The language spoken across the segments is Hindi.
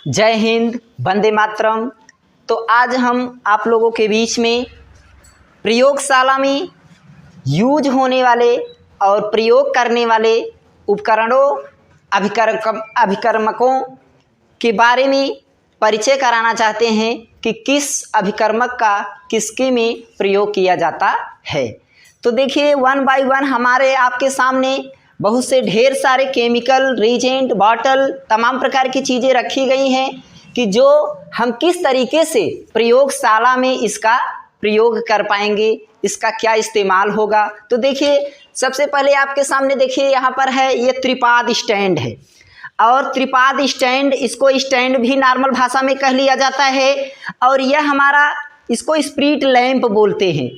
जय हिंद, वंदे मातरम। तो आज हम आप लोगों के बीच में प्रयोगशाला में यूज होने वाले और प्रयोग करने वाले उपकरणों अभिकर्मकों के बारे में परिचय कराना चाहते हैं कि किस अभिकर्मक का किसके में प्रयोग किया जाता है। तो देखिए, वन बाय वन हमारे आपके सामने बहुत से ढेर सारे केमिकल, रीजेंट, बॉटल, तमाम प्रकार की चीज़ें रखी गई हैं कि जो हम किस तरीके से प्रयोगशाला में इसका प्रयोग कर पाएंगे, इसका क्या इस्तेमाल होगा। तो देखिए, सबसे पहले आपके सामने देखिए यहाँ पर है ये त्रिपाद स्टैंड है। और त्रिपाद स्टैंड, इसको स्टैंड भी नॉर्मल भाषा में कह लिया जाता है। और यह हमारा, इसको स्प्रिट लैंप बोलते हैं।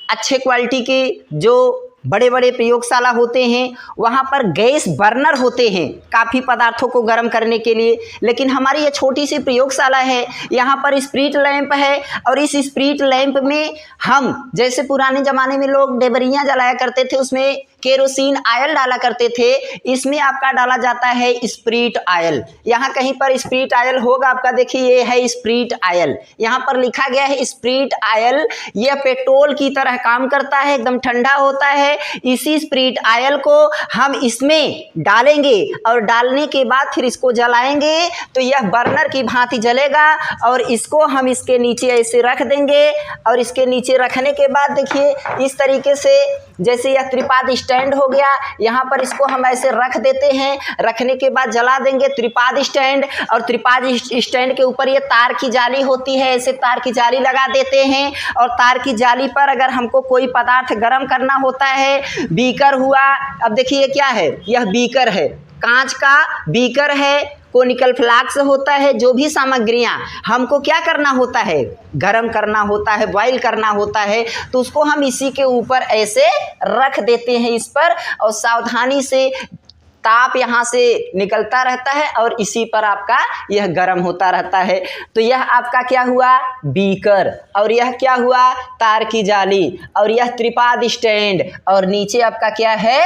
अच्छे क्वालिटी के जो बड़े बड़े प्रयोगशाला होते हैं वहाँ पर गैस बर्नर होते हैं काफ़ी पदार्थों को गर्म करने के लिए, लेकिन हमारी ये छोटी सी प्रयोगशाला है, यहाँ पर स्प्रिट लैंप है। और इस स्प्रिट लैंप में हम, जैसे पुराने ज़माने में लोग डेबरियाँ जलाया करते थे, उसमें केरोसिन ऑयल डाला करते थे, इसमें आपका डाला जाता है स्प्रिट ऑयल। यहाँ कहीं पर स्प्रिट ऑयल होगा आपका, देखिए ये है स्प्रिट ऑयल, यहाँ पर लिखा गया है स्प्रिट ऑयल। यह पेट्रोल की तरह काम करता है, एकदम ठंडा होता है। इसी स्प्रिट ऑयल को हम इसमें डालेंगे और डालने के बाद फिर इसको जलाएंगे तो यह बर्नर की भांति जलेगा। और इसको हम इसके नीचे ऐसे रख देंगे और इसके नीचे रखने के बाद देखिए इस तरीके से, जैसे यह त्रिपाद स्टैंड हो गया, यहाँ पर इसको हम ऐसे रख देते हैं। रखने के बाद जला देंगे त्रिपाद स्टैंड। और त्रिपाद स्टैंड के ऊपर ये तार की जाली होती है, ऐसे तार की जाली लगा देते हैं। और तार की जाली पर अगर हमको कोई पदार्थ गर्म करना होता है, बीकर हुआ, अब देखिए क्या है, यह बीकर है, कांच का बीकर है, कोनिकल फ्लास्क होता है। जो भी सामग्रियां हमको क्या करना होता है, गरम करना होता है, बॉईल करना होता है, तो उसको हम इसी के ऊपर ऐसे रख देते हैं इस पर। और सावधानी से ताप यहाँ से निकलता रहता है और इसी पर आपका यह गर्म होता रहता है। तो यह आपका क्या हुआ, बीकर। और यह क्या हुआ, तार की जाली। और यह त्रिपाद स्टैंड। और नीचे आपका क्या है,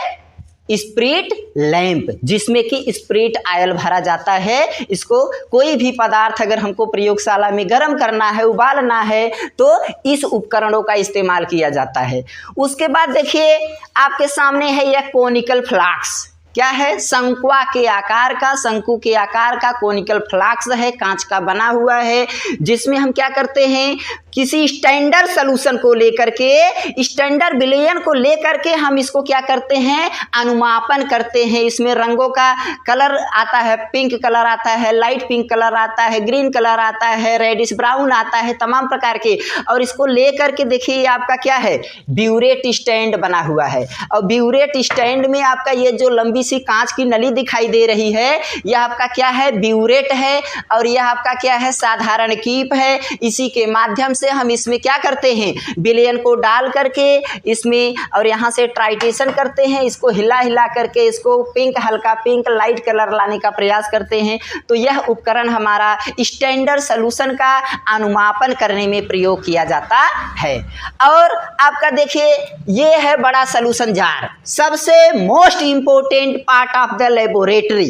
स्प्रिट लैंप, जिसमें कि स्प्रिट ऑयल भरा जाता है। इसको कोई भी पदार्थ अगर हमको प्रयोगशाला में गर्म करना है, उबालना है, तो इस उपकरणों का इस्तेमाल किया जाता है। उसके बाद देखिए आपके सामने है यह कोनिकल फ्लास्क। क्या है, शंकुआ के आकार का, शंकु के आकार का कोनिकल फ्लास्क है, कांच का बना हुआ है, जिसमें हम क्या करते हैं, किसी स्टैंडर्ड सॉल्यूशन को लेकर के, स्टैंडर्ड विलयन को लेकर के हम इसको क्या करते हैं, अनुमापन करते हैं। इसमें रंगों का कलर आता है, पिंक कलर आता है, लाइट पिंक कलर आता है, ग्रीन कलर आता है, रेडिश ब्राउन आता है, तमाम प्रकार के। और इसको लेकर के देखिए ये आपका क्या है, ब्यूरेट स्टैंड बना हुआ है। और ब्यूरेट स्टैंड में आपका ये जो लंबी सी कांच की नली दिखाई दे रही है, यह आपका क्या है, ब्यूरेट है। और यह आपका क्या है, साधारण कीप है। इसी के माध्यम से हम इसमें क्या करते हैं, विलयन को डाल करके इसमें, और यहाँ से ट्राइटेशन करते हैं, इसको हिला हिला करके इसको पिंक, हल्का पिंक, लाइट कलर लाने का प्रयास करते हैं। तो यह उपकरण हमारा स्टैंडर्ड सॉल्यूशन का अनुमापन करने में प्रयोग किया जाता है। और आपका देखिए ये है बड़ा सॉल्यूशन जार, सबसे most important part of the laboratory.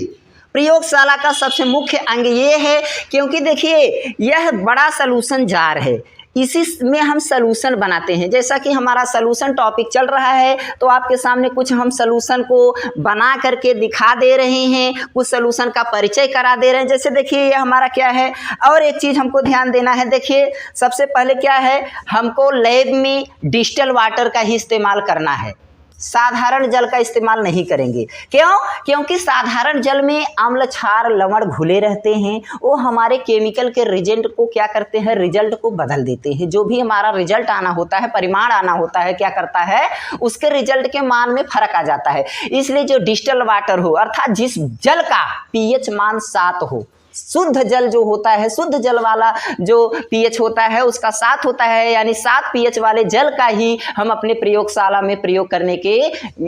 प्रयोगशाला का सबसे मुख्य अंग ये है, क्योंकि देखिए यह बड़ा सॉल्यूशन जार है, इसी में हम सॉल्यूशन बनाते हैं। जैसा कि हमारा सॉल्यूशन टॉपिक चल रहा है, तो आपके सामने कुछ हम सॉल्यूशन को बना करके दिखा दे रहे हैं, कुछ सॉल्यूशन का परिचय करा दे रहे हैं। जैसे देखिए ये हमारा क्या है, और एक चीज़ हमको ध्यान देना है। देखिए सबसे पहले क्या है, हमको लैब में डिस्टिल वाटर का ही इस्तेमाल करना है, साधारण जल का इस्तेमाल नहीं करेंगे। क्यों? क्योंकि साधारण जल में अम्ल, क्षार, लवण घुले रहते हैं, वो हमारे केमिकल के रिजल्ट को क्या करते हैं, रिजल्ट को बदल देते हैं। जो भी हमारा रिजल्ट आना होता है, परिमाण आना होता है, क्या करता है, उसके रिजल्ट के मान में फर्क आ जाता है। इसलिए जो डिस्टिल वाटर हो, अर्थात जिस जल का पीएच मान 7 हो, शुद्ध जल जो होता है, शुद्ध जल वाला जो पीएच होता है उसका 7 होता है, यानी 7 पीएच वाले जल का ही हम अपने प्रयोगशाला में प्रयोग करने के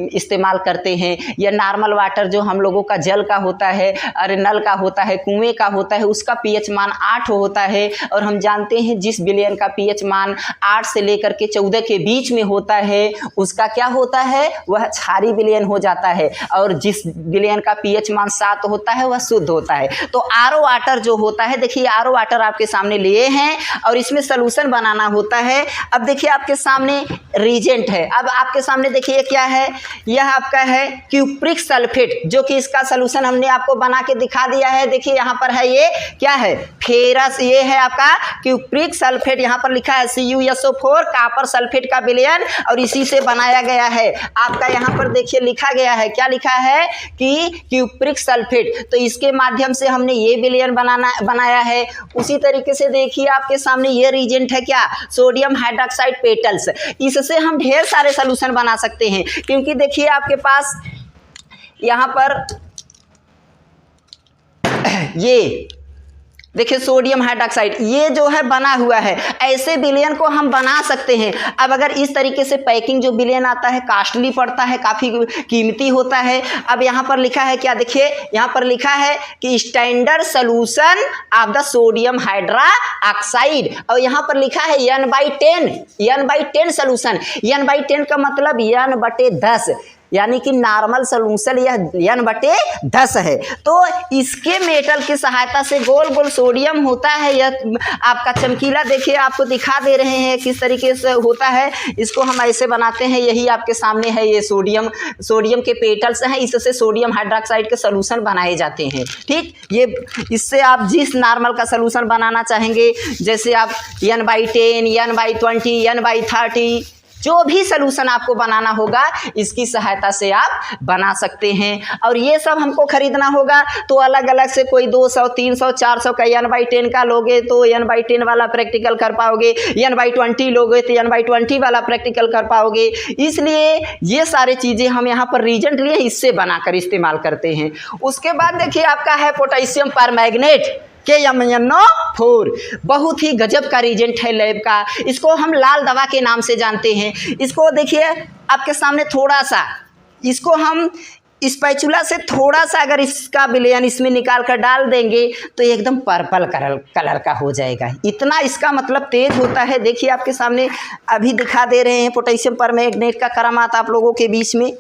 इस्तेमाल करते हैं। या नॉर्मल वाटर जो हम लोगों का जल का होता है, अरे नल का होता है, कुएं का होता है, उसका पीएच मान 8 होता है। और हम जानते हैं जिस विलयन का पीएच मान 8 से लेकर के 14 के बीच में होता है, उसका क्या होता है, वह क्षारीय विलयन हो जाता है। और जिस विलयन का पीएच मान 7 होता है वह शुद्ध होता है। तो आर आरओ वाटर जो होता है, देखिए आरओ वाटर आपके सामने लिए हैं और इसमें सलूशन बनाना होता है। अब देखिए आपके सामने रिएजेंट है। अब आपके सामने देखिए क्या है, यह आपका है क्यूप्रिक सल्फेट, जो कि इसका सलूशन हमने आपको बना के दिखा दिया है। देखिए यहाँ पर है, ये क्या है, फेरस, ये है आपका क्यूप्रिक सल्फेट, यहाँ पर लिखा है CuSO4 कॉपर सल्फेट का विलयन, और इसी से बनाया गया है। आपका यहाँ पर देखिए लिखा गया है, क्या लिखा है कि क्यूप्रिक सल्फेट, तो इसके माध्यम से हमने ये विलयन बनाया है। उसी तरीके से देखिए आपके सामने ये रिएजेंट है, क्या, सोडियम हाइड्रॉक्साइड पेटल्स। इससे हम ढेर सारे सलूशन बना सकते हैं, क्योंकि देखिए आपके पास यहाँ पर ये देखिए सोडियम हाइड्रॉक्साइड, ये जो है बना हुआ है। ऐसे विलयन को हम बना सकते हैं। अब अगर इस तरीके से पैकिंग जो विलयन आता है कॉस्टली पड़ता है, काफ़ी कीमती होता है। अब यहाँ पर लिखा है क्या, देखिए यहाँ पर लिखा है कि standard solution of the sodium hydroxide, और यहाँ पर लिखा है N/10 सोल्यूशन। N/10 का मतलब N/10, यानी कि नॉर्मल सोल्यूशन यह N/10 है। तो इसके मेटल की सहायता से गोल गोल सोडियम होता है, यह आपका चमकीला, देखिए आपको दिखा दे रहे हैं किस तरीके से होता है। इसको हम ऐसे बनाते हैं, यही आपके सामने है, ये सोडियम के पेटल्स हैं, इससे सोडियम हाइड्रॉक्साइड के सोल्यूशन बनाए जाते हैं। ठीक, ये इससे आप जिस नॉर्मल का सोल्यूशन बनाना चाहेंगे, जैसे आप N/10, N/20, N/30, जो भी सलूशन आपको बनाना होगा इसकी सहायता से आप बना सकते हैं। और ये सब हमको खरीदना होगा तो अलग अलग से कोई 200, 300, 400 का N/10 का लोगे तो N/10 वाला प्रैक्टिकल कर पाओगे, N/20 लोगे तो N/20 वाला प्रैक्टिकल कर पाओगे। इसलिए ये सारी चीज़ें हम यहाँ पर रिएजेंट लिए इससे बनाकर इस्तेमाल करते हैं। उसके बाद देखिए आपका है पोटेशियम परमैंगनेट KMnO4, बहुत ही गजब का रिएजेंट है लैब का। इसको हम लाल दवा के नाम से जानते हैं। इसको देखिए आपके सामने थोड़ा सा, इसको हम स्पैचुला से थोड़ा सा अगर इसका विलयन इसमें निकाल कर डाल देंगे तो एकदम पर्पल कलर का हो जाएगा। इतना इसका मतलब तेज होता है। देखिए आपके सामने अभी दिखा दे रहे हैं पोटेशियम परमैंगनेट का करामात आप लोगों के बीच में।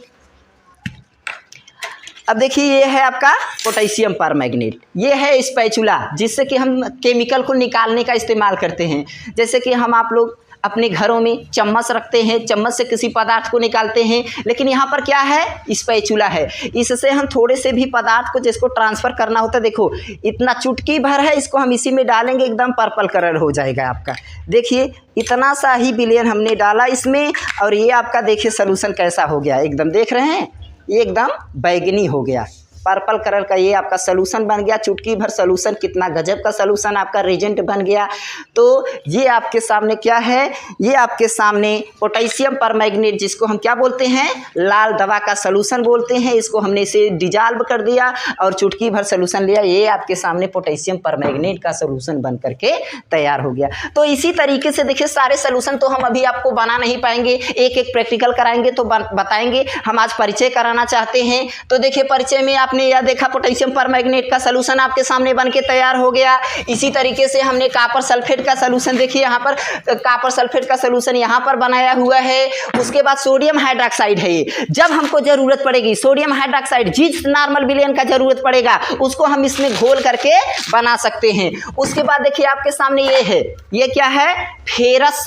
अब देखिए ये है आपका पोटेशियम परमैंगनेट, ये है स्पैचुला, जिससे कि हम केमिकल को निकालने का इस्तेमाल करते हैं। जैसे कि हम आप लोग अपने घरों में चम्मच रखते हैं, चम्मच से किसी पदार्थ को निकालते हैं, लेकिन यहाँ पर क्या है, स्पैचुला है। इससे हम थोड़े से भी पदार्थ को जिसको ट्रांसफ़र करना होता है, देखो इतना चुटकी भर है, इसको हम इसी में डालेंगे, एकदम पर्पल कलर हो जाएगा आपका। देखिए इतना सा ही विलयन हमने डाला इसमें, और ये आपका देखिए सलूशन कैसा हो गया, एकदम देख रहे हैं, ये एकदम बैगनी हो गया, पर्पल कलर का ये आपका सलूशन बन गया। चुटकी भर सलूशन, कितना गजब का सलूशन आपका रिएजेंट बन गया। तो ये आपके सामने क्या है, ये आपके सामने पोटेशियम परमैंगनेट, जिसको हम क्या बोलते हैं, लाल दवा का सलूशन बोलते हैं। इसको हमने इसे डिजॉल्व कर दिया और चुटकी भर सलूशन लिया, ये आपके सामने पोटेशियम परमैंगनेट का सलूशन बन करके तैयार हो गया। तो इसी तरीके से देखिए सारे सलूशन तो हम अभी आपको बना नहीं पाएंगे, एक एक प्रैक्टिकल कराएंगे तो बताएंगे। हम आज परिचय कराना चाहते हैं, तो देखिए परिचय में आपने यह देखा पोटेशियम परमैंगनेट का सलूशन आपके सामने बन के तैयार हो गया। इसी तरीके से हमने कॉपर सल्फेट का सलूशन, देखिए यहाँ पर कॉपर सल्फेट का सलूशन यहाँ पर बनाया हुआ है। उसके बाद सोडियम हाइड्रॉक्साइड है, ये जब हमको जरूरत पड़ेगी सोडियम हाइड्रॉक्साइड, जिस नॉर्मल विलयन का जरूरत पड़ेगा उसको हम इसमें घोल करके बना सकते हैं। उसके बाद देखिए आपके सामने ये है, ये क्या है, फेरस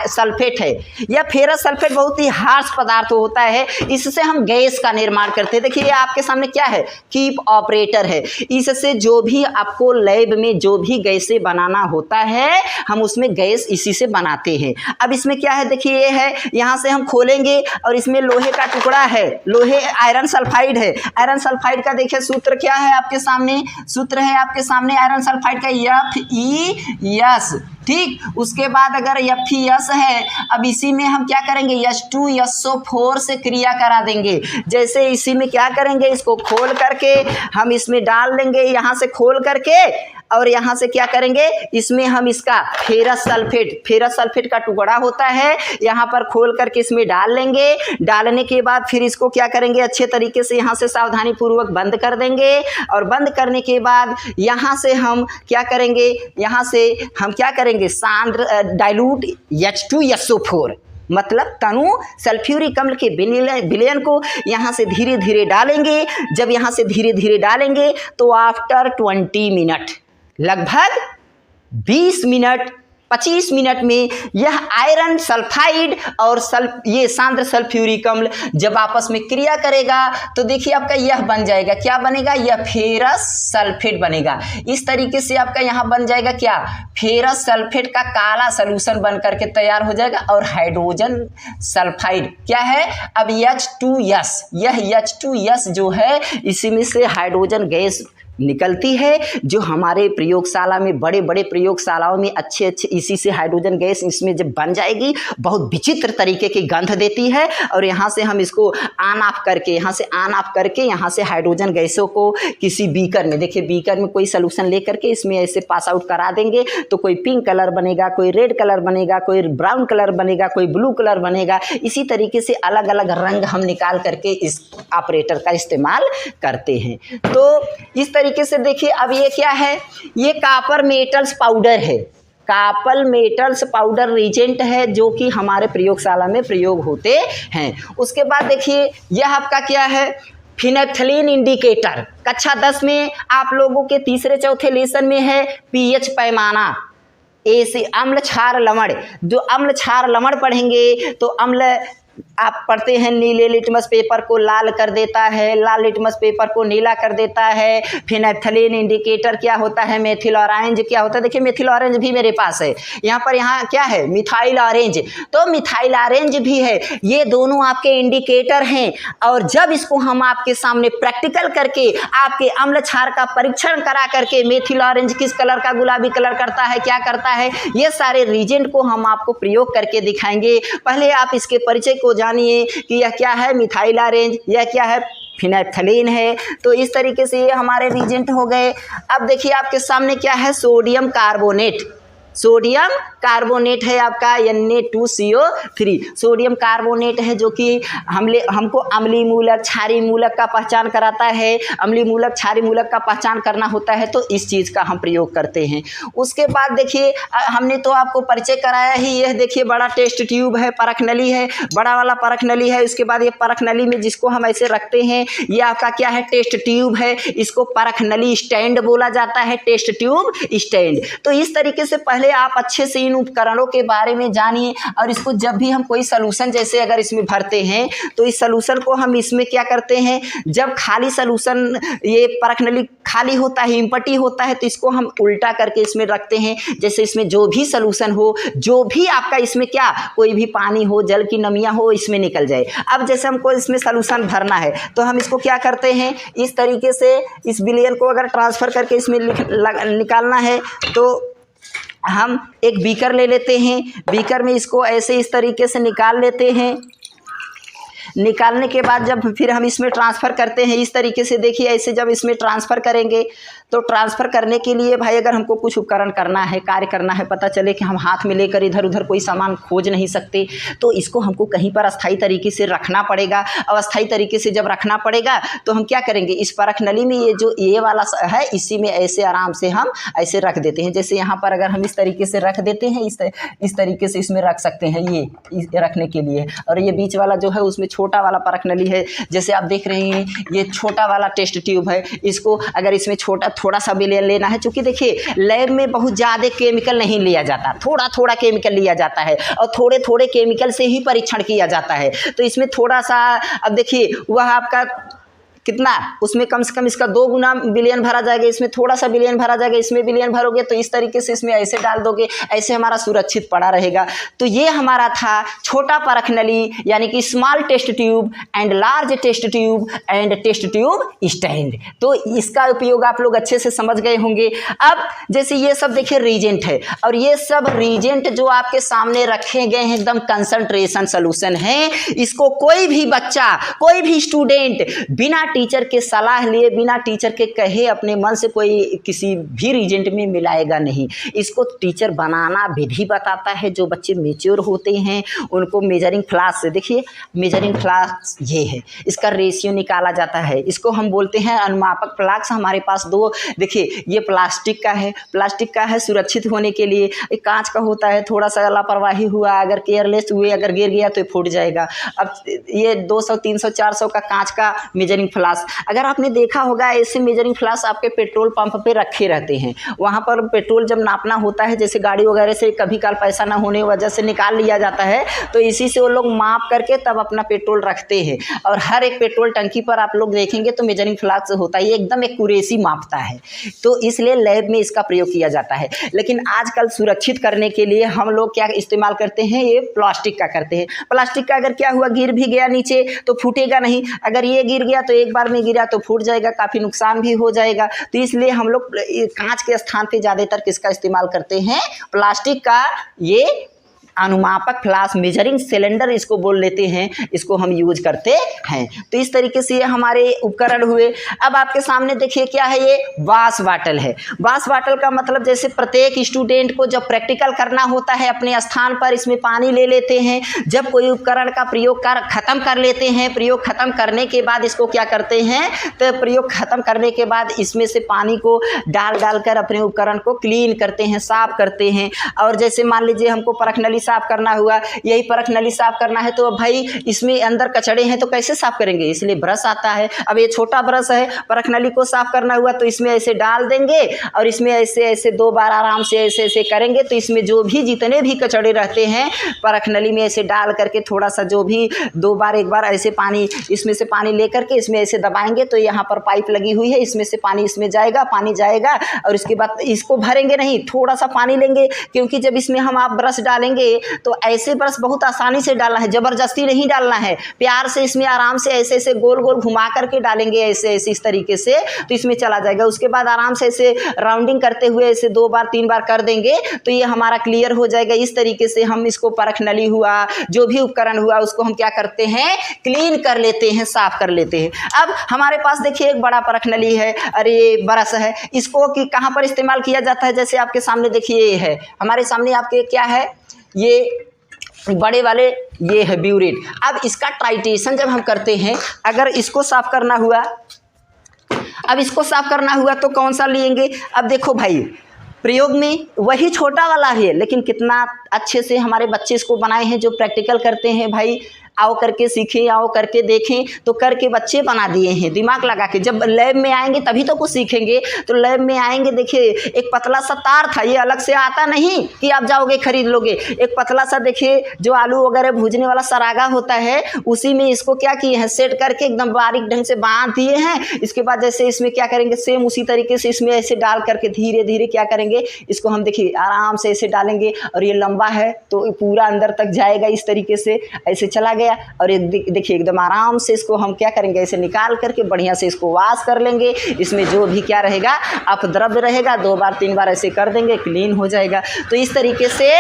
सल्फेट है। यह फेरस सल्फेट बहुत ही हार्श पदार्थ होता है, इससे हम गैस का निर्माण करते हैं। देखिए आपके सामने क्या है, कीप ऑपरेटर है। इससे जो भी आपको लैब में जो भी गैसें बनाना होता है हम उसमें गैस इसी से बनाते हैं। अब इसमें क्या है, देखिए ये है, यहाँ से हम खोलेंगे और इसमें लोहे का टुकड़ा है, लोहे आयरन सल्फाइड है। आयरन सल्फाइड का देखिए सूत्र क्या है आपके सामने, सूत्र है आपके सामने आयरन सल्फाइड का FeS। ठीक, उसके बाद अगर FeS है, अब इसी में हम क्या करेंगे, H2SO4 से क्रिया करा देंगे। जैसे इसी में क्या करेंगे, इसको खोल करके हम इसमें डाल देंगे, यहाँ से खोल करके, और यहाँ से क्या करेंगे, इसमें हम इसका फेरस सल्फेट का टुकड़ा होता है, यहाँ पर खोल करके इसमें डाल लेंगे। डालने के बाद फिर इसको क्या करेंगे, अच्छे तरीके से यहाँ से सावधानी पूर्वक बंद कर देंगे। और बंद करने के बाद यहाँ से हम क्या करेंगे, यहाँ से हम क्या करेंगे, सांद्र डाइल्यूट H2SO4 मतलब तनु सल्फ्यूरिक अम्ल के विलयन को यहाँ से धीरे धीरे डालेंगे। जब यहाँ से धीरे धीरे डालेंगे तो आफ्टर 20 मिनट, लगभग 20 मिनट 25 मिनट में यह आयरन सल्फाइड और ये सांद्र सल्फ्यूरिक अम्ल जब आपस में क्रिया करेगा तो देखिए आपका यह बन जाएगा, क्या बनेगा, यह फेरस सल्फेट बनेगा। इस तरीके से आपका यहाँ बन जाएगा क्या, फेरस सल्फेट का काला सलूशन बन करके तैयार हो जाएगा। और हाइड्रोजन सल्फाइड क्या है, अब H2S, यह H2S जो है इसी में से हाइड्रोजन गैस निकलती है, जो हमारे प्रयोगशाला में, बड़े बड़े प्रयोगशालाओं में अच्छे इसी से हाइड्रोजन गैस इसमें जब बन जाएगी बहुत विचित्र तरीके की गंध देती है। और यहाँ से हम इसको ऑन ऑफ करके, यहाँ से ऑन ऑफ करके यहाँ से हाइड्रोजन गैसों को किसी बीकर में, देखिए बीकर में कोई सलूशन ले करके इसमें ऐसे पास आउट करा देंगे तो कोई पिंक कलर बनेगा, कोई रेड कलर बनेगा, कोई ब्राउन कलर बनेगा, कोई ब्लू कलर बनेगा। इसी तरीके से अलग अलग रंग हम निकाल करके इस ऑपरेटर का इस्तेमाल करते हैं। तो इस तरीके से देखिए अब ये क्या है, ये कॉपर मेटल्स पाउडर है, कॉपर मेटल्स पाउडर रिजेंट है जो कि हमारे प्रयोगशाला में प्रयोग होते हैं। उसके बाद देखिए यह आपका क्या है, फिनेप्थलीन इंडिकेटर। कक्षा 10 में आप लोगों के तीसरे चौथे लेसन में है पीएच पैमाना, ऐसे अम्ल क्षार लवण। जो अम्ल क्षार लवण पढ़ेंगे तो अम्ल आप पढ़ते हैं नीले लिटमस पेपर को लाल कर देता है, लाल लिटमस पेपर को नीला कर देता है। फिनेप्थलीन इंडिकेटर क्या होता है, मेथिल ऑरेंज क्या होता है। देखिए मेथिल ऑरेंज भी मेरे पास है, यहाँ क्या है, मिथाइल ऑरेंज, तो मिथाइल ऑरेंज भी है। ये दोनों आपके इंडिकेटर हैं और जब इसको हम आपके सामने प्रैक्टिकल करके आपके अम्ल क्षार का परीक्षण करा करके मेथिल ऑरेंज किस कलर का गुलाबी कलर करता है, क्या करता है, ये सारे रीजेंट को हम आपको प्रयोग करके दिखाएंगे। पहले आप इसके परिचय को जानिए कि यह क्या है, मिथाइल ऑरेंज, यह क्या है, फिनेप्थलीन है। तो इस तरीके से ये हमारे रीजेंट हो गए। अब देखिए आपके सामने क्या है, सोडियम कार्बोनेट। सोडियम कार्बोनेट है आपका Na2CO3। सोडियम कार्बोनेट है जो कि हमको अम्लीय मूलक क्षारीय मूलक का पहचान कराता है। अम्लीय मूलक क्षारीय मूलक का पहचान करना होता है तो इस चीज़ का हम प्रयोग करते हैं। उसके बाद देखिए हमने तो आपको परिचय कराया ही, यह देखिए बड़ा टेस्ट ट्यूब है, परख नली है, बड़ा वाला परख नली है। उसके बाद ये परख नली में जिसको हम ऐसे रखते हैं ये आपका क्या है, टेस्ट ट्यूब है। इसको परख नली स्टैंड बोला जाता है, टेस्ट ट्यूब स्टैंड। तो इस तरीके से पहले आप अच्छे से इन उपकरणों के बारे में जानिए। और इसको जब भी हम कोई सलूशन जैसे अगर इसमें भरते हैं तो इस सलूशन को हम इसमें क्या करते हैं, जब खाली सलूशन ये परख नली खाली होता है, इम्पटी होता है, तो इसको हम उल्टा करके इसमें रखते हैं। जैसे इसमें जो भी सलूशन हो, जो भी आपका इसमें क्या कोई भी पानी हो, जल की नमियाँ हो, इसमें निकल जाए। अब जैसे हमको इसमें सलूशन भरना है तो हम इसको क्या करते हैं, इस तरीके से इस विलयन को अगर ट्रांसफ़र करके इसमें निकालना है तो हम एक बीकर ले लेते हैं। बीकर में इसको ऐसे इस तरीके से निकाल लेते हैं। निकालने के बाद जब फिर हम इसमें ट्रांसफ़र करते हैं इस तरीके से, देखिए ऐसे जब इसमें ट्रांसफ़र करेंगे तो ट्रांसफ़र करने के लिए भाई अगर हमको कुछ उपकरण करना है, कार्य करना है, पता चले कि हम हाथ में लेकर इधर उधर कोई सामान खोज नहीं सकते तो इसको हमको कहीं पर अस्थायी तरीके से रखना पड़ेगा। और अस्थायी तरीके से जब रखना पड़ेगा तो हम क्या करेंगे, इस परख नली में ये जो ये वाला है इसी में ऐसे आराम से हम ऐसे रख देते हैं। जैसे यहाँ पर अगर हम इस तरीके से रख देते हैं, इस तरीके से इसमें रख सकते हैं ये रखने के लिए। और ये बीच वाला जो है उसमें छोटा वाला परख नली है, जैसे आप देख रहे हैं ये छोटा वाला टेस्ट ट्यूब है। इसको अगर इसमें थोड़ा सा भी लेना है, क्योंकि देखिए लैब में बहुत ज़्यादा केमिकल नहीं लिया जाता, थोड़ा थोड़ा केमिकल लिया जाता है और थोड़े थोड़े केमिकल से ही परीक्षण किया जाता है। तो इसमें थोड़ा सा, अब देखिए वह आपका कितना, उसमें कम से कम इसका 2 गुना विलयन भरा जाएगा, इसमें थोड़ा सा विलयन भरा जाएगा, इसमें विलयन भरोगे तो इस तरीके से इसमें ऐसे डाल दोगे, ऐसे हमारा सुरक्षित पड़ा रहेगा। तो ये हमारा था छोटा परख नली यानी कि small test tube and large test tube and test tube stand. तो इसका उपयोग आप लोग अच्छे से समझ गए होंगे। अब जैसे ये सब देखिए रीजेंट है और ये सब रीजेंट जो आपके सामने रखे गए हैं एकदम कंसंट्रेशन सोल्यूशन है। इसको कोई भी बच्चा, कोई भी स्टूडेंट बिना टीचर के सलाह लिए, बिना टीचर के कहे अपने मन से कोई किसी भी रीजेंट में मिलाएगा नहीं। इसको टीचर बनाना विधि बताता है। जो बच्चे मेच्योर होते हैं उनको मेजरिंग फ्लास्क से, देखिए मेजरिंग फ्लास्क ये है, इसका रेशियो निकाला जाता है, इसको हम बोलते हैं अनुमापक फ्लास्क। हमारे पास दो, देखिए ये प्लास्टिक का है, प्लास्टिक का है सुरक्षित होने के लिए। एक कांच का होता है, थोड़ा सा लापरवाही हुआ, अगर केयरलेस हुए, अगर गिर गया तो फूट जाएगा। अब ये 200, 300, 400 का कांच का मेजरिंग फ्लास्क, अगर आपने देखा होगा ऐसे मेजरिंग फ्लास्क आपके पेट्रोल पंप पे रखे रहते हैं। वहाँ पर पेट्रोल जब नापना होता है, जैसे गाड़ी वगैरह से कभी काल पैसा ना होने की वजह से निकाल लिया जाता है, तो इसी से वो लोग माप करके तब अपना पेट्रोल रखते हैं। और हर एक पेट्रोल टंकी पर आप लोग देखेंगे तो मेजरिंग फ्लास्क होता है, ये एकदम एक्यूरेसी मापता है, तो इसलिए लैब में इसका प्रयोग किया जाता है। लेकिन आजकल सुरक्षित करने के लिए हम लोग क्या इस्तेमाल करते हैं, ये प्लास्टिक का करते हैं। प्लास्टिक का अगर क्या हुआ, गिर भी गया नीचे तो फूटेगा नहीं, अगर ये गिर गया तो एक बार में गिरा तो फूट जाएगा, काफ़ी नुकसान भी हो जाएगा। तो इसलिए हम लोग कांच के स्थान पे ज़्यादातर किसका इस्तेमाल करते हैं, प्लास्टिक का। ये अनुमापक फ्लास्क, मेजरिंग सिलेंडर इसको बोल लेते हैं, इसको हम यूज करते हैं। तो इस तरीके से ये हमारे उपकरण हुए। अब आपके सामने देखिए क्या है, ये वाश बाटल है। वाश बाटल का मतलब जैसे प्रत्येक स्टूडेंट को जब प्रैक्टिकल करना होता है अपने स्थान पर, इसमें पानी ले लेते हैं। जब कोई उपकरण का प्रयोग खत्म कर लेते हैं, प्रयोग खत्म करने के बाद इसको क्या करते हैं, तो प्रयोग खत्म करने के बाद इसमें से पानी को डाल कर अपने उपकरण को क्लीन करते हैं, साफ करते हैं। और जैसे मान लीजिए हमको परख नली साफ करना हुआ, यही परख नली साफ करना है, तो भाई इसमें अंदर कचड़े हैं तो कैसे साफ करेंगे, इसलिए ब्रश आता है। अब ये छोटा ब्रश है, परख नली को साफ करना हुआ तो इसमें ऐसे डाल देंगे और इसमें ऐसे ऐसे 2 बार आराम से ऐसे ऐसे करेंगे, तो इसमें जो भी जितने भी कचड़े रहते हैं परख नली में ऐसे डाल करके थोड़ा सा, जो भी 2 बार 1 बार ऐसे पानी, इसमें से पानी ले करके इसमें ऐसे दबाएंगे तो यहाँ पर पाइप लगी हुई है, इसमें से पानी इसमें जाएगा, पानी जाएगा और इसके बाद इसको भरेंगे नहीं, थोड़ा सा पानी लेंगे, क्योंकि जब इसमें हम आप ब्रश डालेंगे तो ऐसे ब्रश बहुत आसानी से डालना है, जबरदस्ती नहीं डालना है, प्यार से इसमें आराम से ऐसे ऐसे गोल गोल घुमा करके डालेंगे, ऐसे ऐसे इस तरीके से, तो इसमें चला जाएगा। उसके बाद आराम से ऐसे राउंडिंग करते हुए ऐसे 2 बार 3 बार कर देंगे तो ये हमारा क्लियर हो जाएगा। इस तरीके से हम इसको परख नली हुआ, जो भी उपकरण हुआ, उसको हम क्या करते हैं, क्लीन कर लेते हैं, साफ कर लेते हैं। अब हमारे पास देखिए एक बड़ा परख नली है, अरे ब्रश है, इसको कि कहाँ पर इस्तेमाल किया जाता है, जैसे आपके सामने देखिए ये है, हमारे सामने आपके क्या है, ये बड़े वाले ये है ब्यूरेट। अब इसका टाइटेशन जब हम करते हैं, अगर इसको साफ करना हुआ, अब इसको साफ करना हुआ तो कौन सा लेंगे, अब देखो भाई प्रयोग में वही छोटा वाला है, लेकिन कितना अच्छे से हमारे बच्चे इसको बनाए हैं, जो प्रैक्टिकल करते हैं भाई, आओ करके सीखें, आओ करके देखें, तो करके बच्चे बना दिए हैं दिमाग लगा के। जब लैब में आएंगे तभी तो कुछ सीखेंगे, तो लैब में आएंगे, देखिए एक पतला सा तार था, ये अलग से आता नहीं कि आप जाओगे खरीद लोगे, एक पतला सा देखिए जो आलू वगैरह भूजने वाला सरागा होता है, उसी में इसको क्या किए हैं, सेट करके एकदम बारीक ढंग से बांध दिए हैं। इसके बाद जैसे इसमें क्या करेंगे, सेम उसी तरीके से इसमें ऐसे डाल करके धीरे धीरे क्या करेंगे, इसको हम देखिए आराम से ऐसे डालेंगे, और ये लंबा है तो पूरा अंदर तक जाएगा, इस तरीके से ऐसे चला गया। और ये देखिए एकदम आराम से इसको हम क्या करेंगे, ऐसे निकाल करके बढ़िया से इसको वॉश कर लेंगे। इसमें जो भी क्या रहेगा, अपद्रव्य रहेगा, 2 बार 3 बार ऐसे कर देंगे, क्लीन हो जाएगा। तो इस तरीके से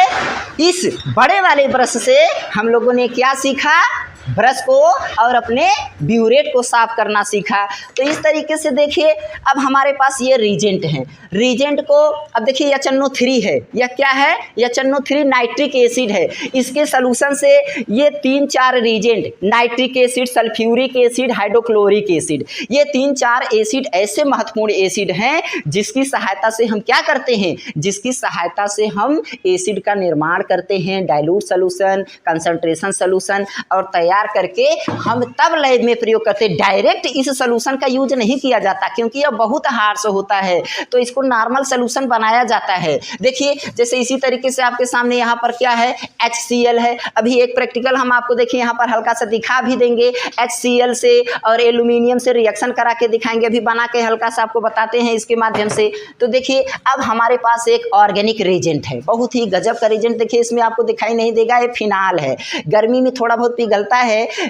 इस बड़े वाले ब्रश से हम लोगों ने क्या सीखा, ब्रश को और अपने ब्यूरेट को साफ करना सीखा। तो इस तरीके से देखिए अब हमारे पास ये रीजेंट हैं, रीजेंट को अब देखिए HNO3 है, यह क्या है, HNO3 नाइट्रिक एसिड है। इसके सलूशन से ये 3-4 reagent, nitric acid, sulphuric acid, hydrochloric acid, ये 3-4 एसिड ऐसे महत्वपूर्ण एसिड हैं जिसकी सहायता से हम क्या करते हैं, जिसकी सहायता से हम एसिड का निर्माण करते हैं, डाइल्यूट सलूशन, कंसंट्रेशन सलूशन, और तैयार करके हम तब लैब में प्रयोग करते हैं। डायरेक्ट इस सलूशन का यूज नहीं किया जाता क्योंकि यह बहुत हार्श होता है, तो इसको नॉर्मल सलूशन बनाया जाता है। देखिए जैसे इसी तरीके से आपके सामने यहाँ पर क्या है, HCl है। अभी एक प्रैक्टिकल हम आपको देखिए यहाँ पर हल्का सा दिखा भी देंगे, HCl से और एल्यूमिनियम से रिएक्शन करा के दिखाएंगे, अभी बना के हल्का सा आपको बताते हैं इसके माध्यम से। तो देखिए अब हमारे पास एक ऑर्गेनिक रिएजेंट है, बहुत ही गजब का रिएजेंट। देखिए इसमें आपको दिखाई नहीं देगा, ये फिनाल है, गर्मी में थोड़ा बहुत पिघलता है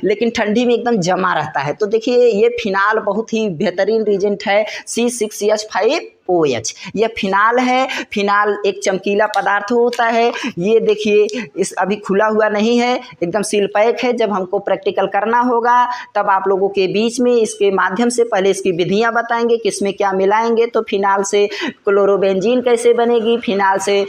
लेकिन ठंडी में एकदम जमा रहता है। तो देखिए ये फिनाल बहुत ही बेहतरीन रिएजेंट है, C6H5 OH। यह फिनाल है। फिनाल एक चमकीला पदार्थ होता है। ये देखिए इस अभी खुला हुआ नहीं है, एकदम सील पैक है। जब हमको प्रैक्टिकल करना होगा तब आप लोगों के बीच में इसके माध्यम से पहले इसकी विधियां बताएंगे कि इसमें क्या मिलाएंगे। तो फिनाल से क्लोरोबेंजीन कैसे बनेगी, फिनाल से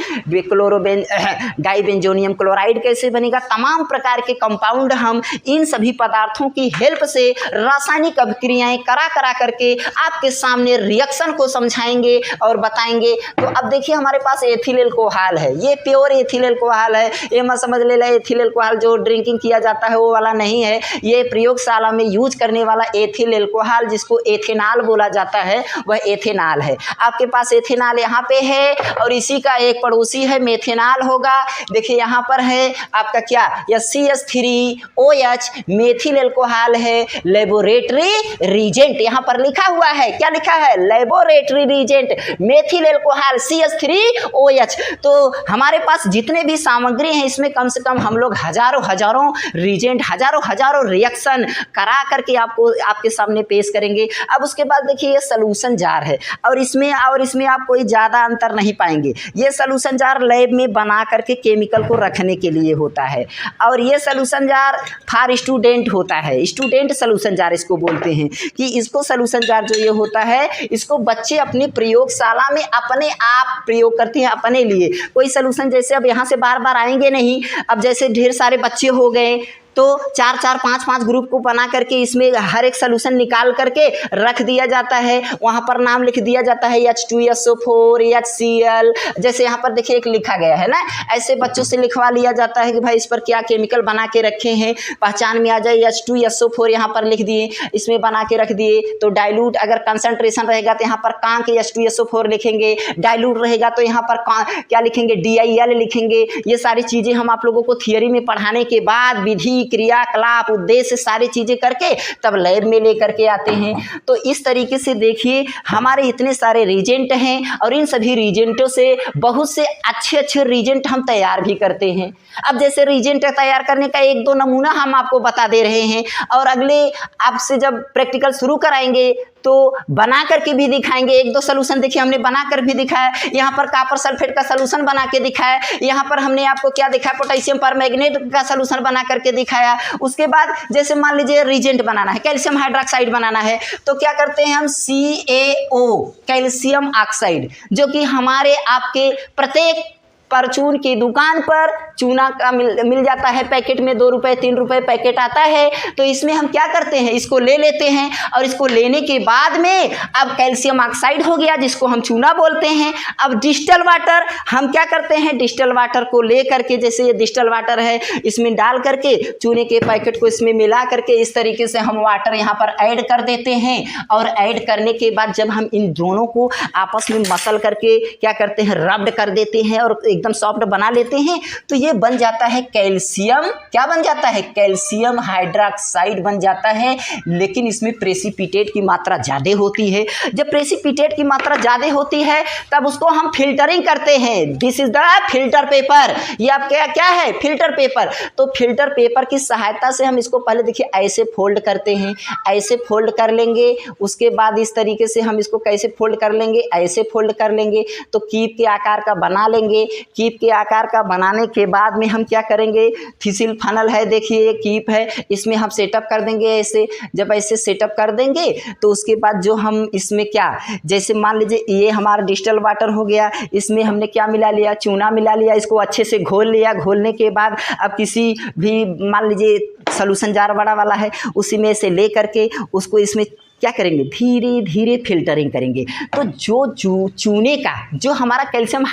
डाइबेंजोनियम क्लोराइड कैसे बनेगा, तमाम प्रकार के कंपाउंड हम इन सभी पदार्थों की हेल्प से रासायनिक अभिक्रियाएं करा करके आपके सामने रिएक्शन को समझाएंगे और बताएंगे। तो अब देखिए हमारे पास एथिल अल्कोहल है, ये प्योर एथिल अल्कोहल है। ये मत समझ लेना एथिल अल्कोहल जो ड्रिंकिंग किया जाता है वो वाला नहीं है। ये प्रयोगशाला में यूज करने वाला एथिल अल्कोहल जिसको एथेनॉल बोला जाता है वह एथेनॉल है। आपके पास एथेनॉल यहाँ पे है और इसी का एक पड़ोसी है मेथेनॉल होगा। देखिए यहाँ पर है आपका क्या, या CH3OH मेथिल अल्कोहल है। लेबोरेटरी रीजेंट यहाँ पर लिखा हुआ है, क्या लिखा है, laboratory reagent methyl alcohol CH3OH। तो हमारे पास जितने भी सामग्री हैं इसमें कम से कम हम लोग हजारों रीजेंट, हजारों रिएक्शन करा करके आपको आपके सामने पेश करेंगे। अब उसके बाद देखिए ये सॉल्यूशन जार है और इसमें आप कोई ज़्यादा अंतर नहीं पाएंगे। ये सॉल्यूशन जार लैब में बना करके केमिकल को रखने के लिए होता है और ये सॉल्यूशन जार फॉर स्टूडेंट होता है। स्टूडेंट सॉल्यूशन जार इसको बोलते हैं कि इसको सॉल्यूशन जार जो ये होता है इसको बच्चे अपनी प्रयोगशाला में अपने आप प्रयोग करते हैं अपने लिए। कोई सॉल्यूशन जैसे अब यहाँ से बार बार आएंगे नहीं, अब जैसे ढेर सारे बच्चे हो गए तो 4-4, 5-5 ग्रुप को बना करके इसमें हर एक सॉल्यूशन निकाल करके रख दिया जाता है। वहाँ पर नाम लिख दिया जाता है H2SO4 HCl, जैसे यहाँ पर देखिए एक लिखा गया है ना, ऐसे बच्चों से लिखवा लिया जाता है कि भाई इस पर क्या केमिकल बना के रखे हैं, पहचान में आ जाए। H2SO4 यहाँ पर लिख दिए, इसमें बना के रख दिए। तो डाइल्यूट अगर कंसंट्रेशन रहेगा तो यहाँ पर कां के H2SO4 लिखेंगे, डाइल्यूट रहेगा तो यहाँ पर क्या लिखेंगे, DIL लिखेंगे। ये सारी चीज़ें हम आप लोगों को थियोरी में पढ़ाने के बाद विधि, क्रियाकलाप, उद्देश्य सारी चीजें करके तब लैब में लेकर के आते हैं। तो इस तरीके से देखिए हमारे इतने सारे रीजेंट हैं और इन सभी रीजेंटों से बहुत से अच्छे रीजेंट हम तैयार भी करते हैं। अब जैसे रीजेंट तैयार करने का 1-2 नमूना हम आपको बता दे रहे हैं और अगले आपसे जब प्रैक्टिकल शुरू कराएंगे तो बना करके भी दिखाएंगे। 1-2 सॉल्यूशन देखिए हमने बना कर भी दिखाया। यहाँ पर कॉपर सल्फेट का सॉल्यूशन बना के दिखाया। यहाँ पर हमने आपको क्या दिखाया, पोटेशियम परमैंगनेट का सॉल्यूशन बना करके दिखाया। उसके बाद जैसे मान लीजिए रीजेंट बनाना है, कैल्शियम हाइड्रोक्साइड बनाना है, तो क्या करते हैं हम CaO कैल्शियम ऑक्साइड, जो कि हमारे आपके प्रत्येक परचून की दुकान पर चूना का मिल जाता है पैकेट में, 2 रुपये 3 रुपये पैकेट आता है। तो इसमें हम क्या करते हैं, इसको ले लेते हैं और इसको लेने के बाद में अब कैल्शियम ऑक्साइड हो गया जिसको हम चूना बोलते हैं। अब डिस्टल वाटर हम क्या करते हैं, डिस्टल वाटर को ले करके, जैसे ये डिस्टल वाटर है, इसमें डाल करके चूने के पैकेट को इसमें मिला करके इस तरीके से हम वाटर यहाँ पर ऐड कर देते हैं। और ऐड करने के बाद जब हम इन दोनों को आपस में मसल करके क्या करते हैं, रब्ड कर देते हैं और एकदम सॉफ्ट बना लेते हैं, तो ये बन जाता है कैल्शियम, क्या बन जाता है, कैल्शियम हाइड्रोक्साइड बन जाता है। लेकिन इसमें प्रेसिपिटेट की मात्रा ज़्यादा होती है। जब प्रेसिपिटेट की मात्रा ज़्यादा होती है तब उसको हम फिल्टरिंग करते हैं। This is the filter paper. ये आप क्या है, फिल्टर पेपर। तो फिल्टर पेपर की सहायता से हम इसको पहले देखिए ऐसे फोल्ड करते हैं, ऐसे फोल्ड कर लेंगे। उसके बाद इस तरीके से हम इसको कैसे फोल्ड कर लेंगे, ऐसे फोल्ड कर लेंगे तो कीप के आकार का बना लेंगे। कीप के आकार का बनाने के बाद में हम क्या करेंगे, थिसिल फनल है, देखिए ये कीप है, इसमें हम सेटअप कर देंगे ऐसे। जब ऐसे सेटअप कर देंगे तो उसके बाद जो हम इसमें क्या, जैसे मान लीजिए ये हमारा डिस्टल वाटर हो गया, इसमें हमने क्या मिला लिया, चूना मिला लिया, इसको अच्छे से घोल लिया। घोलने के बाद अब किसी भी मान लीजिए सॉल्यूशन जार बड़ा वाला है, उसी में से ले करके उसको इसमें क्या करेंगे, धीरे धीरे फिल्टरिंग करेंगे। तो जो चूने का जो हमारा कैल्शियम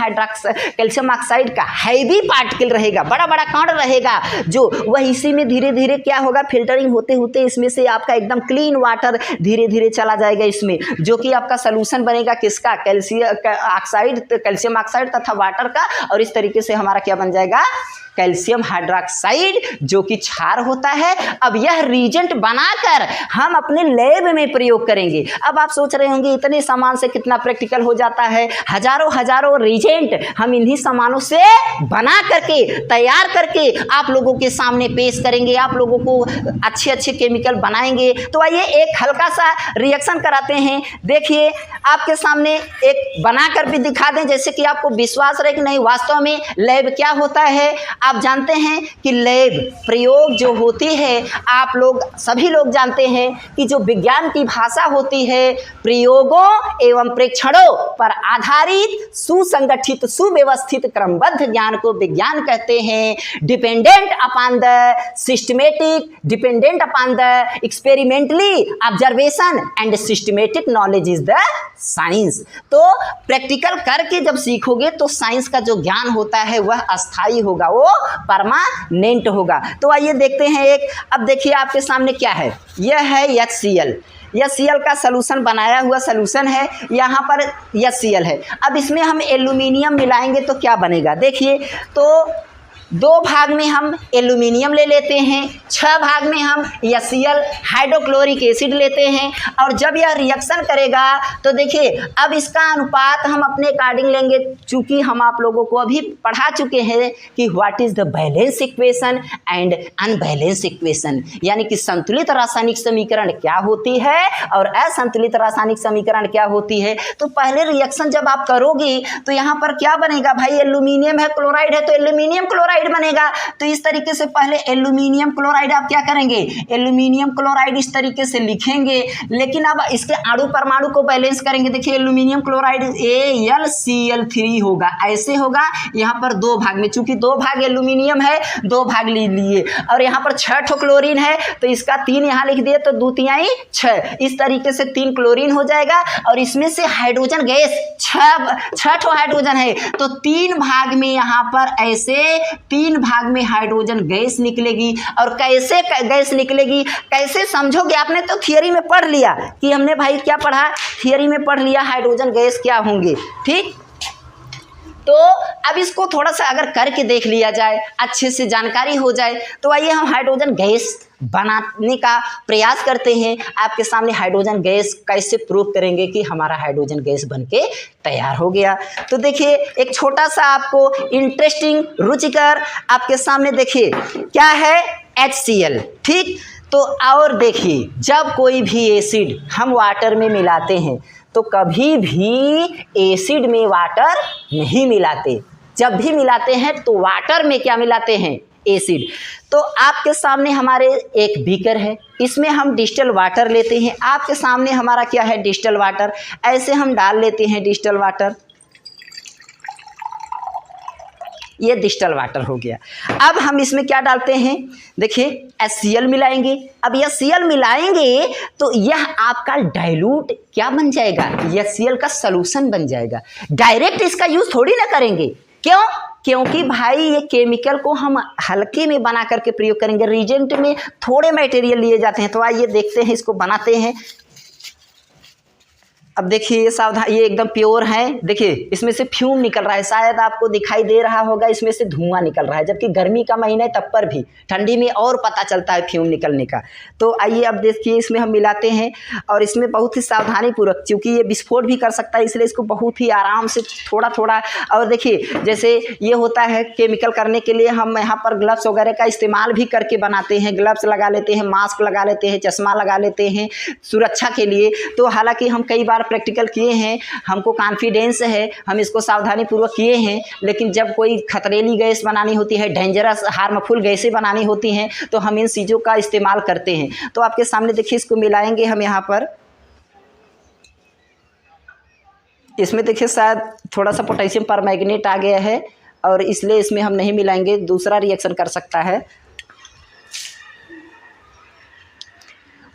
ऑक्साइड का हैवी पार्टिकल रहेगा, बड़ा बड़ा कण रहेगा, जो वह इसी में धीरे धीरे क्या होगा, फिल्टरिंग होते होते इसमें से आपका एकदम क्लीन वाटर धीरे धीरे चला जाएगा इसमें, जो कि आपका सॉल्यूशन बनेगा किसका, कैल्शियम ऑक्साइड तथा वाटर का। और इस तरीके से हमारा क्या बन जाएगा, कैल्शियम हाइड्रोक्साइड जो कि क्षार होता है। अब यह रीजेंट बनाकर हम अपने लैब में प्रयोग करेंगे। अब आप सोच रहे होंगे इतने सामान से कितना प्रैक्टिकल हो जाता है, हजारों रीजेंट हम इन्हीं सामानों से बना करके तैयार करके आप लोगों के सामने पेश करेंगे, आप लोगों को अच्छे केमिकल बनाएंगे। तो आइए एक हल्का सा रिएक्शन कराते हैं। देखिए आपके सामने एक बनाकर भी दिखा दें, जैसे कि आपको विश्वास रहे कि नहीं वास्तव में लैब क्या होता है। आप जानते हैं कि लैब प्रयोग जो होती है, आप लोग सभी लोग जानते हैं कि जो विज्ञान की भाषा होती है, प्रयोगों एवं प्रेक्षणों पर आधारित सुसंगठित सुव्यवस्थित क्रमबद्ध ज्ञान को विज्ञान कहते हैं। Dependent upon the systematic, dependent upon the experimentally observation and systematic knowledge is the science. तो प्रैक्टिकल करके जब सीखोगे तो साइंस का जो ज्ञान होता है वह अस्थायी होगा, वो परमानेंट होगा। तो आइए देखते हैं एक। अब देखिए आपके सामने क्या है, यह है HCl। HCl का सलूशन बनाया हुआ सलूशन है, यहाँ पर HCl है। अब इसमें हम एल्यूमिनियम मिलाएंगे तो क्या बनेगा, देखिए। तो 2 भाग में हम एल्यूमिनियम ले लेते हैं, 6 भाग में हम HCl हाइड्रोक्लोरिक एसिड लेते हैं। और जब यह रिएक्शन करेगा तो देखिए अब इसका अनुपात हम अपने अकॉर्डिंग लेंगे, चूँकि हम आप लोगों को अभी पढ़ा चुके हैं कि what is the balance equation and unbalance equation, यानी कि संतुलित रासायनिक समीकरण क्या होती है और असंतुलित रासायनिक समीकरण क्या होती है। तो पहले रिएक्शन जब आप करोगे तो यहाँ पर क्या बनेगा भाई, एल्यूमिनियम है, क्लोराइड है, तो एल्यूमिनियम क्लोराइड बनेगा। तो इस तरीके से पहले एल्यूमिनियम क्लोराइड आप क्या करेंगे, एल्यूमिनियम क्लोराइड इस तरीके से लिखेंगे। लेकिन अब इसके अणु परमाणु को बैलेंस करेंगे। देखिए एल्यूमिनियम क्लोराइड AlCl3 होगा, ऐसे होगा। यहाँ पर 2 भाग में, चूंकि 2 भाग एल्यूमिनियम है 2 भाग ले लिए, और यहाँ पर 6 ठो क्लोरीन है तो इसका 3 यहाँ लिख दिए तो 2 तिहाई 6, इस तरीके से 3 क्लोरीन हो जाएगा। और इसमें से हाइड्रोजन गैस 6 ठो हाइड्रोजन है तो 3 भाग में यहाँ पर ऐसे 3 भाग में हाइड्रोजन गैस निकलेगी। और कैसे गैस निकलेगी, कैसे समझोगे, आपने तो थियरी में पढ़ लिया कि हमने भाई क्या पढ़ा, थियरी में पढ़ लिया हाइड्रोजन गैस क्या होंगे, ठीक। तो अब इसको थोड़ा सा अगर करके देख लिया जाए, अच्छे से जानकारी हो जाए, तो आइए हम हाइड्रोजन गैस बनाने का प्रयास करते हैं। आपके सामने हाइड्रोजन गैस कैसे प्रूव करेंगे कि हमारा हाइड्रोजन गैस बनके तैयार हो गया। तो देखिए एक छोटा सा आपको इंटरेस्टिंग रुचिकर आपके सामने देखिए क्या है, HCl, ठीक। तो और देखिए जब कोई भी एसिड हम वाटर में मिलाते हैं तो कभी भी एसिड में वाटर नहीं मिलाते, जब भी मिलाते हैं तो वाटर में क्या मिलाते हैं, एसिड। तो आपके सामने हमारे एक बीकर है, इसमें हम डिस्टिल वाटर लेते हैं। आपके सामने हमारा क्या है, डिस्टिल वाटर, ऐसे हम डाल लेते हैं डिस्टिल वाटर, ये डिस्टिल वाटर हो गया। अब हम इसमें क्या डालते हैं, देखिए HCl मिलाएंगे। अब HCl मिलाएंगे तो यह आपका डाइल्यूट क्या बन जाएगा, HCl का सॉल्यूशन बन जाएगा। डायरेक्ट इसका यूज थोड़ी ना करेंगे, क्यों, क्योंकि भाई ये केमिकल को हम हल्के में बना करके प्रयोग करेंगे, रीजेंट में थोड़े मटेरियल लिए जाते हैं। तो आइए देखते हैं, इसको बनाते हैं। अब देखिए ये सावधान, ये एकदम प्योर है। देखिए इसमें से फ्यूम निकल रहा है, शायद आपको दिखाई दे रहा होगा, इसमें से धुआं निकल रहा है, जबकि गर्मी का महीना है तब पर भी, ठंडी में और पता चलता है फ्यूम निकलने का। तो आइए अब देखिए इसमें हम मिलाते हैं, और इसमें बहुत ही सावधानी पूर्वक, क्योंकि ये विस्फोट भी कर सकता है, इसलिए इसको बहुत ही आराम से थोड़ा थोड़ा। और देखिए जैसे ये होता है केमिकल करने के लिए हम यहाँ पर ग्लव्स वगैरह का इस्तेमाल भी करके बनाते हैं, ग्लव्स लगा लेते हैं, मास्क लगा लेते हैं, चश्मा लगा लेते हैं सुरक्षा के लिए। तो हालांकि हम कई बार प्रैक्टिकल किए हैं, हमको कॉन्फिडेंस है, हम इसको सावधानी पूर्वक किए हैं। लेकिन जब कोई खतरेली गैस बनानी होती है, डेंजरस हार्मफुल गैसें बनानी होती हैं, तो हम इन चीज़ों का इस्तेमाल करते हैं। तो आपके सामने देखिए इसको मिलाएंगे हम यहाँ पर। इसमें देखिए शायद थोड़ा सा पोटेशियम परमैंगनेट आ गया है, और इसलिए इसमें हम नहीं मिलाएंगे, दूसरा रिएक्शन कर सकता है।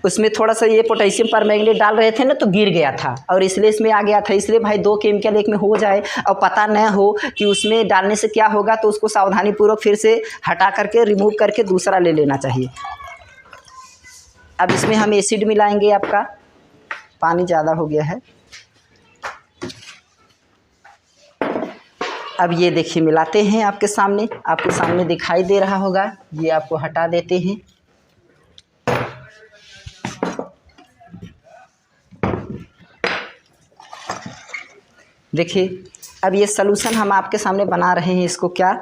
उसमें थोड़ा सा ये पोटेशियम परमैंगनेट डाल रहे थे ना तो गिर गया था, और इसलिए इसमें आ गया था। इसलिए भाई 2 केमिकल एक में हो जाए और पता न हो कि उसमें डालने से क्या होगा, तो उसको सावधानी पूर्वक फिर से हटा करके रिमूव करके दूसरा ले लेना चाहिए। अब इसमें हम एसिड मिलाएंगे, आपका पानी ज़्यादा हो गया है। अब ये देखिए मिलाते हैं आपके सामने दिखाई दे रहा होगा। ये आपको हटा देते हैं। देखिए अब ये सलूशन हम आपके सामने बना रहे हैं। इसको क्या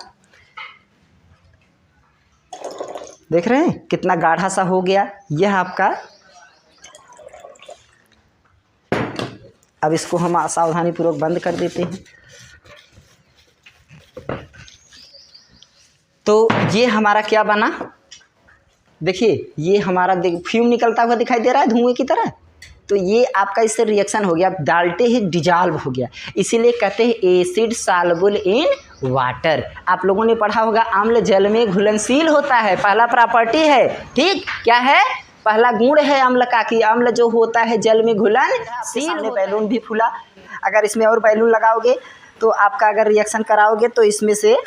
देख रहे हैं, कितना गाढ़ा सा हो गया यह आपका। अब इसको हम सावधानी पूर्वक बंद कर देते हैं। तो ये हमारा क्या बना, देखिए ये हमारा फ्यूम निकलता हुआ दिखाई दे रहा है धुएं की तरह। तो ये आपका इससे रिएक्शन हो गया, डालते ही डिजॉल्व हो गया। इसीलिए कहते हैं एसिड सॉल्युबल इन वाटर। आप लोगों ने पढ़ा होगा अम्ल जल में घुलनशील होता है, पहला प्रॉपर्टी है। ठीक, क्या है, पहला गुण है अम्ल का कि अम्ल जो होता है जल में घुलनशील। बैलून भी फूला, अगर इसमें और बैलून लगाओगे तो आपका अगर रिएक्शन कराओगे तो इसमें से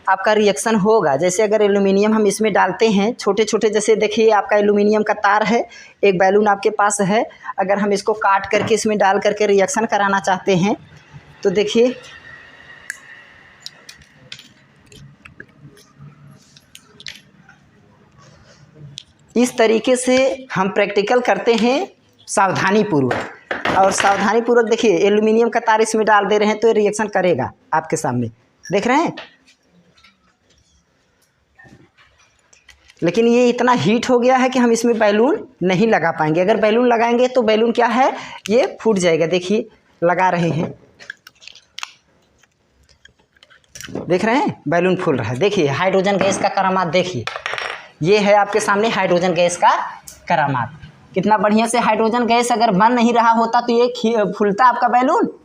आपका रिएक्शन होगा। जैसे अगर एल्यूमिनियम हम इसमें डालते हैं छोटे छोटे, जैसे देखिए आपका एल्यूमिनियम का तार है, एक बैलून आपके पास है, अगर हम इसको काट करके इसमें डाल करके रिएक्शन कराना चाहते हैं तो देखिए इस तरीके से हम प्रैक्टिकल करते हैं सावधानी पूर्वक। और सावधानी पूर्वक देखिए एल्यूमिनियम का तार इसमें डाल दे रहे हैं तो ये रिएक्शन करेगा आपके सामने, देख रहे हैं। लेकिन ये इतना हीट हो गया है कि हम इसमें बैलून नहीं लगा पाएंगे। अगर बैलून लगाएंगे तो बैलून क्या है, ये फूट जाएगा। देखिए लगा रहे हैं, देख रहे हैं बैलून फूल रहा है। देखिए हाइड्रोजन गैस का करामात देखिए, ये है आपके सामने हाइड्रोजन गैस का करामात। कितना बढ़िया से हाइड्रोजन गैस अगर बन नहीं रहा होता तो ये फूलता आपका बैलून।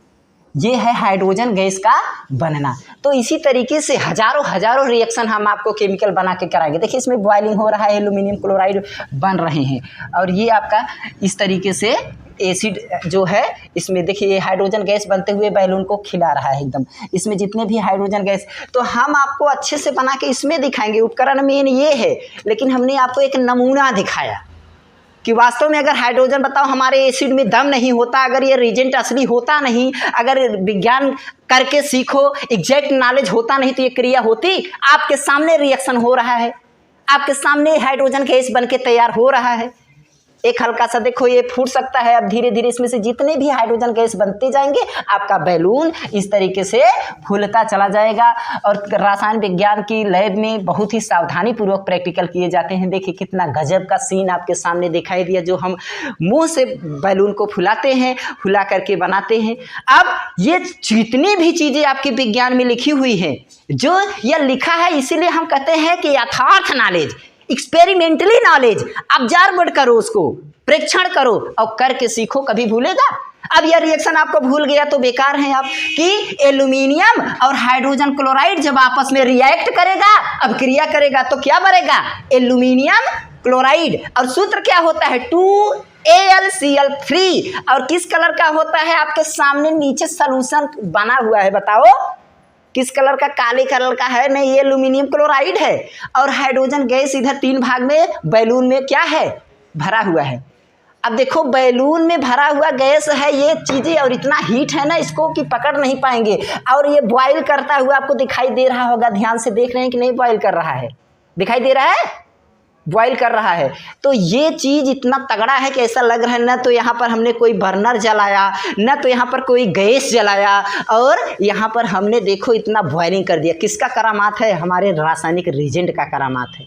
ये है हाइड्रोजन गैस का बनना। तो इसी तरीके से हजारों रिएक्शन हम आपको केमिकल बना के कराएंगे। देखिए इसमें बॉइलिंग हो रहा है, एल्यूमिनियम क्लोराइड बन रहे हैं और ये आपका इस तरीके से एसिड जो है इसमें देखिए ये हाइड्रोजन गैस बनते हुए बैलून को खिला रहा है एकदम। इसमें जितने भी हाइड्रोजन गैस, तो हम आपको अच्छे से बना के इसमें दिखाएंगे। उपकरण मेन ये है, लेकिन हमने आपको एक नमूना दिखाया कि वास्तव में अगर हाइड्रोजन बताओ हमारे एसिड में दम नहीं होता, अगर ये रिजेंट असली होता नहीं, अगर विज्ञान करके सीखो एग्जैक्ट नॉलेज होता नहीं तो ये क्रिया होती। आपके सामने रिएक्शन हो रहा है, आपके सामने हाइड्रोजन गैस बन के तैयार हो रहा है। एक हल्का सा देखो ये फूट सकता है। अब धीरे धीरे इसमें से जितने भी हाइड्रोजन गैस बनते जाएंगे आपका बैलून इस तरीके से फूलता चला जाएगा। और रसायन विज्ञान की लैब में बहुत ही सावधानी पूर्वक प्रैक्टिकल किए जाते हैं। देखिए कितना गजब का सीन आपके सामने दिखाई दिया, जो हम मुंह से बैलून को फुलाते हैं, फुला करके बनाते हैं। अब ये जितनी भी चीज़ें आपके विज्ञान में लिखी हुई हैं, जो यह लिखा है, इसीलिए हम कहते हैं कि यथार्थ नॉलेज, एक्सपेरिमेंटली नॉलेज, ऑब्जर्व करो, उसको परीक्षण करो और करके सीखो, कभी भूलेगा। अब यह रिएक्शन आपको भूल गया तो बेकार है आप कि एल्यूमिनियम और हाइड्रोजन क्लोराइड जब आपस में रिएक्ट करेगा, अब क्रिया करेगा तो क्या बनेगा, एल्यूमिनियम क्लोराइड। और सूत्र क्या होता है, 2AlCl3। और किस कलर का होता है, आपके सामने नीचे सॉल्यूशन बना हुआ है, बताओ किस कलर का, काले कलर का है। नहीं, ये एल्यूमिनियम क्लोराइड है। और हाइड्रोजन गैस इधर 3 भाग में बैलून में क्या है, भरा हुआ है। अब देखो बैलून में भरा हुआ गैस है ये चीज़ें, और इतना हीट है ना इसको कि पकड़ नहीं पाएंगे। और ये बॉयल करता हुआ आपको दिखाई दे रहा होगा, ध्यान से देख रहे हैं कि नहीं, बॉयल कर रहा है, दिखाई दे रहा है, बॉयल कर रहा है। तो ये चीज़ इतना तगड़ा है कि ऐसा लग रहा है ना तो यहाँ पर हमने कोई बर्नर जलाया, ना तो यहाँ पर कोई गैस जलाया, और यहाँ पर हमने देखो इतना बॉयलिंग कर दिया। किसका करामात है, हमारे रासायनिक रिजेंट का करामात है।